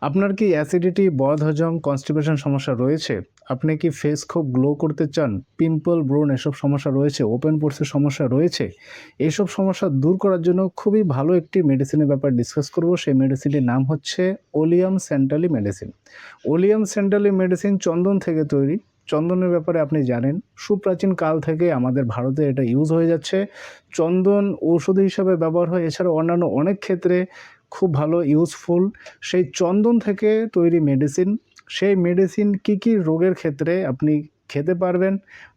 আপনার কি অ্যাসিডিটি, বদহজম, কনস্টিপেশন সমস্যা রয়েছে? আপনি কি ফেস খুব গ্লো করতে চান? পিম্পল, ব্রণ এসব সমস্যা রয়েছে? ওপেন পোরস এর সমস্যা রয়েছে? এসব সমস্যা দূর করার জন্য খুবই ভালো একটি মেডিসিনের ব্যাপার ডিসকাস করব। সেই মেডিসিনটির নাম হচ্ছে ওলিয়াম সেন্টালি মেডিসিন। ওলিয়াম সেন্টালি মেডিসিন চন্দন থেকে তৈরি। চন্দনের ব্যাপারে আপনি জানেন, সুপ্রাচীন কাল থেকে আমাদের ভারতে এটা ইউজ হয়ে যাচ্ছে। চন্দন ঔষধি হিসাবে ব্যবহার হয়। এছাড়াও অন্যান্য অনেক ক্ষেত্রে খুব ভালো ইউজফুল। সেই চন্দন থেকে তৈরি মেডিসিন, সেই মেডিসিন কী রোগের ক্ষেত্রে আপনি খেতে পারবেন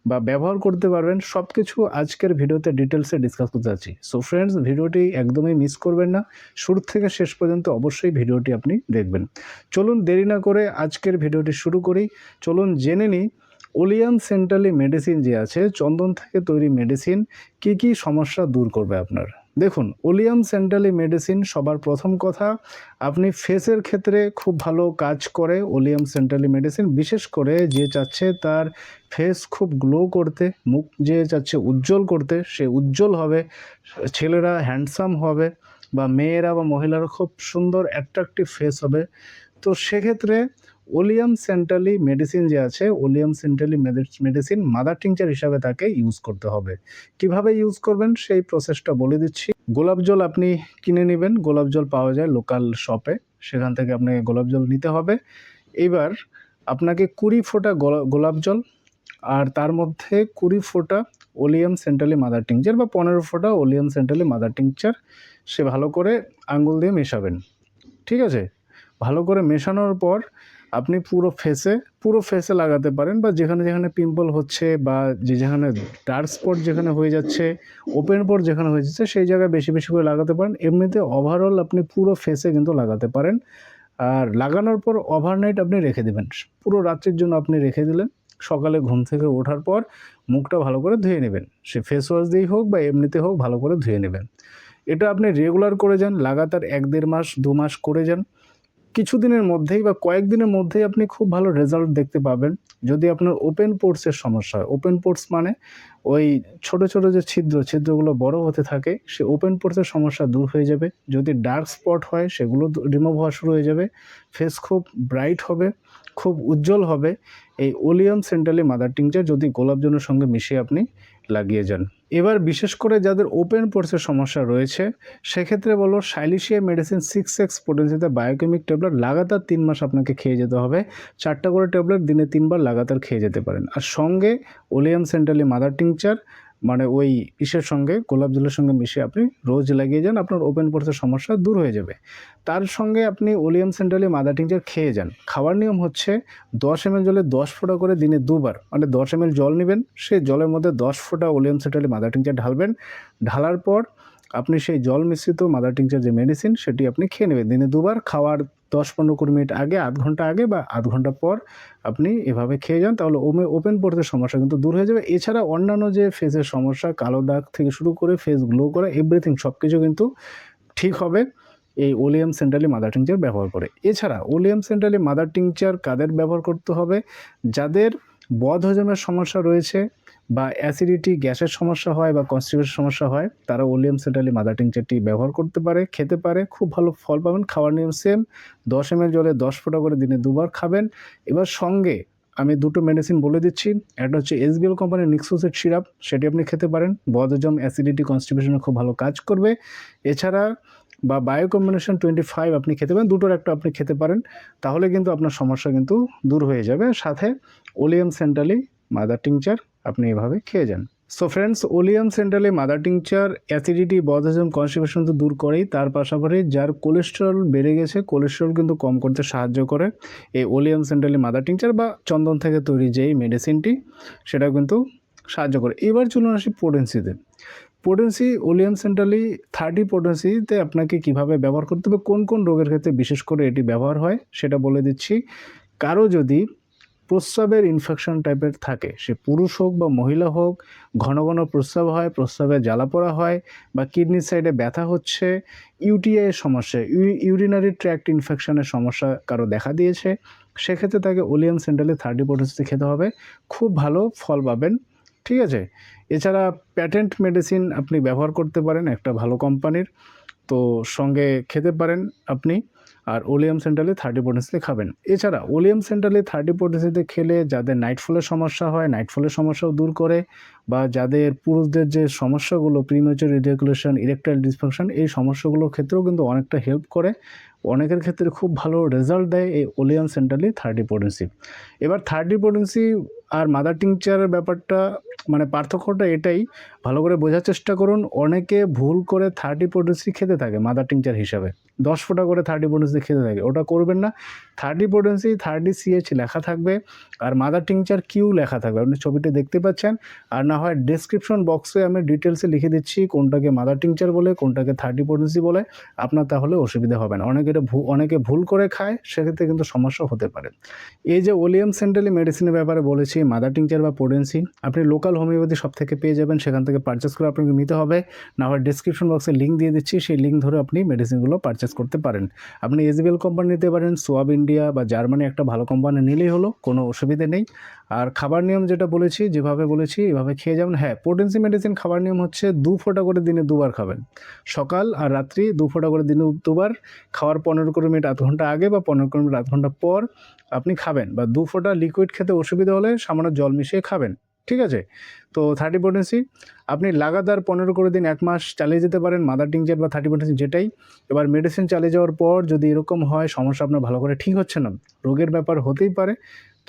বা ব্যবহার করতে পারবেন, সবকিছু আজকের ভিডিওতে ডিটেইলসে ডিসকাস করতে যাচ্ছি। সো ফ্রেন্ডস, ভিডিওটি একদমই মিস করবেন না। শুরু থেকে শেষ পর্যন্ত অবশ্যই ভিডিওটি আপনি দেখবেন। চলুন দেরি না করে আজকের ভিডিওটি শুরু করি। চলুন জেনে নিই ওলিয়াম সেন্টালি মেডিসিন যে আছে, চন্দন থেকে তৈরি মেডিসিন কী সমস্যা দূর করবে আপনার। দেখুন, ওলিয়াম সেন্টালি মেডিসিন সবার প্রথম কথা, আপনি ফেসের ক্ষেত্রে খুব ভালো কাজ করে ওলিয়াম সেন্টালি মেডিসিন। বিশেষ করে যে চাচ্ছে তার ফেস খুব গ্লো করতে, মুখ যে চাচ্ছে উজ্জ্বল করতে, সে উজ্জ্বল হবে। ছেলেরা হ্যান্ডসাম হবে বা মেয়েরা বা মহিলারা খুব সুন্দর অ্যাট্রাকটিভ ফেস হবে। তো সেক্ষেত্রে ওলিয়াম সেন্টালি মেডিসিন যে আছে, ওলিয়াম সেন্টালি মেডিসিন মাদার টিংচার হিসাবে তাকে ইউজ করতে হবে। কিভাবে ইউজ করবেন সেই প্রসেসটা বলে দিচ্ছি। গোলাপ জল আপনি কিনে নেবেন। গোলাপ জল পাওয়া যায় লোকাল শপে, সেখান থেকে আপনাকে গোলাপ জল নিতে হবে। এবার আপনাকে ২০ ফোঁটা গোলাপ জল আর তার মধ্যে ২০ ফোঁটা ওলিয়াম সেন্টালি মাদার টিংচার বা ১৫ ফোঁটা ওলিয়াম সেন্টালি মাদার টিংচার সে ভালো করে আঙ্গুল দিয়ে মেশাবেন। ঠিক আছে? ভালো করে মেশানোর পর আপনি পুরো ফেসে লাগাতে পারেন বা যেখানে পিম্পল হচ্ছে বা যেখানে ডার্ক স্পট যেখানে হয়ে যাচ্ছে, ওপেন পোর যেখানে হয়ে যাচ্ছে, সেই জায়গায় বেশি করে লাগাতে পারেন। এমনিতে ওভারঅল আপনি পুরো ফেসে কিন্তু লাগাতে পারেন। আর লাগানোর পর ওভারনাইট আপনি রেখে দিবেন। পুরো রাত্রির জন্য আপনি রেখে দিলেন। সকালে ঘুম থেকে ওঠার পর মুখটা ভালো করে ধুয়ে নেবেন। সে ফেস ওয়াশ দিয়েই হোক বা এমনিতে হোক ভালো করে ধুয়ে নেবেন। এটা আপনি রেগুলার করে যান, লাগাতার ১-১.৫ মাস ২ মাস করে যান। কিছুদিনের মধ্যেই বা কয়েকদিনের মধ্যেই আপনি খুব ভালো রেজাল্ট দেখতে পাবেন। যদি আপনার ওপেন পোরস এর সমস্যা হয়, ওপেন পোরস মানে ওই ছোট যে ছিদ্রগুলো বড় হতে থাকে, সে ওপেন পোরস এর সমস্যা দূর হয়ে যাবে। যদি ডার্ক স্পট হয় সেগুলো রিমুভ হওয়া শুরু হয়ে যাবে। ফেস খুব ব্রাইট হবে, খুব উজ্জ্বল হবে। এই ওলিয়াম সেন্টালি মাদার টিংচার যদি গোলাপ জলের সঙ্গে মিশিয়ে আপনি লাগিয়ে যান। এবার বিশেষ করে যাদের ওপেন পোরস এর সমস্যা রয়েছে, সেক্ষেত্রে বলব সাইলিশিয়া মেডিসিন 6x পোটেনসিতে বায়োকেমিক ট্যাবলেট লাগাতার ৩ মাস আপনাকে খেয়ে যেতে হবে। ৪ টা করে ট্যাবলেট দিনে ৩ বার লাগাতার খেয়ে যেতে পারেন। আর সঙ্গে ওলিয়াম সেন্টালি মাদার টিংচার মানে ওই ইসের সঙ্গে গোলাপ জলের সঙ্গে মিশিয়ে আপনি রোজ লাগিয়ে যান, আপনার ওপেন পোরস এর সমস্যা দূর হয়ে যাবে। তার সঙ্গে আপনি ওলিয়াম সেন্টালি মাদার টিংচার খেয়ে যান। খাওয়ার নিয়ম হচ্ছে ১০ ml জলে ১০ ফোঁটা করে দিনে ২ বার, মানে ১০ ml জল নিবেন, সেই জলের মধ্যে ১০ ফোঁটা ওলিয়াম সেন্টালি মাদার টিংচার ঢালবেন। ঢালার পর আপনি সেই জল মিশ্রিত মাদার টিংচার যে মেডিসিন সেটি আপনি খেয়ে নেবেন দিনে ২ বার। খাওয়ার ১০-১৫ মিনিট আগে, আধ ঘন্টা আগে বা আধ ঘন্টা পর আপনি এভাবে খেয়ে যান, তাহলে ওপেন পোরস এর সমস্যা কিন্তু দূর হয়ে যাবে। এছাড়া অন্যান্য যে ফেসের সমস্যা, কালো দাগ থেকে শুরু করে ফেস গ্লো করা, এভরিথিং সবকিছু কিন্তু ঠিক হবে এই ওলিয়াম সেন্টালি মাদার টিংচার ব্যবহার করে। এছাড়া ওলিয়াম সেন্টালি মাদার টিংচার কাদের ব্যবহার করতে হবে? যাদের বদহজমের সমস্যা রয়েছে বা অ্যাসিডিটি, গ্যাসের সমস্যা হয় বা কনস্টিপেশন সমস্যা হয়, তারা ওলিয়াম সেন্টালি মাদার টিংচারটি ব্যবহার করতে পারে, খেতে পারে। খুব ভালো ফল পাবেন। খাওয়ার নিয়ম সেম, ১০ ml জলে ১০ ফোঁটা করে দিনে ২ বার খাবেন। এবার সঙ্গে আমি ২ টো মেডিসিন বলে দিচ্ছি। একটা হচ্ছে এসবিএল কোম্পানির নিক্সোসেড সিরাপ, সেটি আপনি খেতে পারেন। বদহজম, অ্যাসিডিটি, কনস্টিপেশনে খুব ভালো কাজ করবে। এছাড়া বা বায়ো কম্বিনেশন 25 আপনি খেতে পারেন। দুটোর একটা আপনি খেতে পারেন। তাহলে কিন্তু আপনার সমস্যা কিন্তু দূর হয়ে যাবে। সাথে ওলিয়াম সেন্টালি মাদার টিংচার আপনি এভাবে খেয়ে যান। So friends, oleum santali mother tincture acidity, বদহজম, কনস্টিপেশন তো দূর করেই, তার পাশাপাশি যার কোলেস্টেরল বেড়ে গেছে, কোলেস্টেরল কিন্তু কম করতে সাহায্য করে এই ওলিয়াম সেন্টালি মাদার টিংচার বা চন্দন থেকে তৈরি যেই মেডিসিনটি, সেটাও কিন্তু সাহায্য করে। এবার চলুন আসি পোটেন্সিতে। পোটেন্সি ওলিয়াম সেন্টালি 30 পোটেন্সিতে আপনাকে কিভাবে ব্যবহার করতে হবে, কোন রোগের ক্ষেত্রে বিশেষ করে এটি ব্যবহার হয় সেটা বলে দিচ্ছি। কারো যদি প্রস্রাবের ইনফেকশন টাইপের থাকে, সে পুরুষ হোক বা মহিলা হোক, ঘন প্রস্রাব হয়, প্রস্রাবে জ্বালাপোড়া হয় বা কিডনির সাইডে ব্যথা হচ্ছে, ইউটিআই এর সমস্যা, ইউরিনারি ট্র্যাক্ট ইনফেকশনের সমস্যা কারো দেখা দিয়েছে, সেক্ষেত্রে তাকে ওলিয়াম সেন্টালি 30 পোটেন্সি খেতে হবে। খুব ভালো ফল পাবেন। ঠিক আছে? এছাড়া প্যাটেন্ট মেডিসিন আপনি ব্যবহার করতে পারেন একটা ভালো কোম্পানির, তো সঙ্গে খেতে পারেন আপনি। আর ওলিয়াম সেন্ট্রালি 30 পোটেন্সিতে খাবেন। এছাড়া ওলিয়াম সেন্ট্রালি 30 পোটেন্সিতে খেলে যাদের নাইটফলের সমস্যা হয়, নাইটফলের সমস্যাও দূর করে, বা যাদের পুরুষদের যে সমস্যাগুলো প্রিম্যাচুর ইজাকুলেশন, ইরেকটাইল ডিসফাংশন, এই সমস্যাগুলোর ক্ষেত্রেও কিন্তু অনেকটা হেল্প করে। অনেকের ক্ষেত্রে খুব ভালো রেজাল্ট দেয় এই ওলিয়াম সেন্ট্রালি 30 পোটেন্সি। এবার 30 পোটেন্সি আর মাদার টিংচারের ব্যাপারটা মানে পার্থক্যটা এটাই, ভালো করে বোঝার চেষ্টা করুন। অনেকে ভুল করে 30 পোটেন্সি খেতে থাকে মাদার টিংচার হিসাবে, 10 ফোঁটা করে 30 পোটেন্সি খেতে থাকে। ওটা করবেন না। 30 পোটেন্সি 30 CH লেখা থাকবে, আর মাদার টিংচার কিউ লেখা থাকবে। আপনি ছবিটা দেখতে পাচ্ছেন, আর না হয় ডেসক্রিপশন বক্সে আমি ডিটেলসে লিখে দিচ্ছি কোনটাকে মাদার টিংচার বলে, কোনটাকে 30 পোটেন্সি বলে। আপনার তাহলে অসুবিধা হবে না। অনেকে ভুল করে খায়, সেক্ষেত্রে কিন্তু সমস্যা হতে পারে। এই যে ওলিয়াম সেন্ট্রালি মেডিসিনের ব্যাপারে বলেছি, মাদার টিংচার বা পোটেন্সি আপনি লোকাল হোমিওপ্যাথি শপ থেকে পেয়ে যাবেন, সেখান থেকে পারচেস করে আপনাকে নিতে হবে। না হয় ডেসক্রিপশন বক্সে লিঙ্ক দিয়ে দিচ্ছি, সেই লিঙ্ক ধরে আপনি মেডিসিনগুলো পারচেস করতে পারেন। আপনি এজবেল কোম্পানি নিতে পারেন, সোয়াব ইন্ডিয়া বা জার্মানি একটা ভালো কোম্পানি নিলেই হলো, কোনো অসুবিধে নেই। আর খাবার নিয়ম যেটা বলেছি, যেভাবে বলেছি এভাবে খেয়ে যাবেন। হ্যাঁ, পোটেন্সি মেডিসিন খাবার নিয়ম হচ্ছে 2 ফোঁটা করে দিনে 2বার খাবেন, সকাল আর রাত্রি 2 ফোঁটা করে দিনে 2বার। খাওয়ার 15-20 মিনিট আধ ঘন্টা আগে বা 15-20 মিনিট আধ ঘন্টা পর আপনি খাবেন, বা 2 ফোঁটা লিকুইড খেতে অসুবিধা হলে সামান্য জল মিশিয়ে খাবেন, ঠিক আছে? তো 30 পোটেন্সি আপনি লাগাতার 15 দিন 1 মাস চালিয়ে যেতে পারেন, মাদার টিংচার বা 30 পোটেন্সি যেটাই। এবার মেডিসিন চালিয়ে যাওয়ার পর যদি এরকম হয় সমস্যা আপনার ভালো করে ঠিক হচ্ছে না, রোগের ব্যাপার হতেই পারে,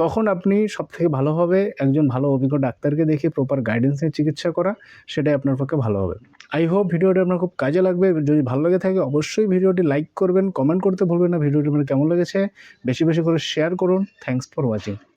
তখন আপনি সবথেকে ভালো হবে একজন ভালো অভিজ্ঞ ডাক্তারকে দেখিয়ে প্রপার গাইডেন্স নিয়ে চিকিৎসা করা, সেটাই আপনার পক্ষে ভালো হবে। আই হোপ ভিডিওটি আপনার খুব কাজে লাগবে। যদি ভালো লেগে থাকে অবশ্যই ভিডিওটি লাইক করবেন, কমেন্ট করতে ভুলবেন না ভিডিওটি আপনার কেমন লেগেছে। বেশি বেশি করে শেয়ার করুন। Thanks for watching.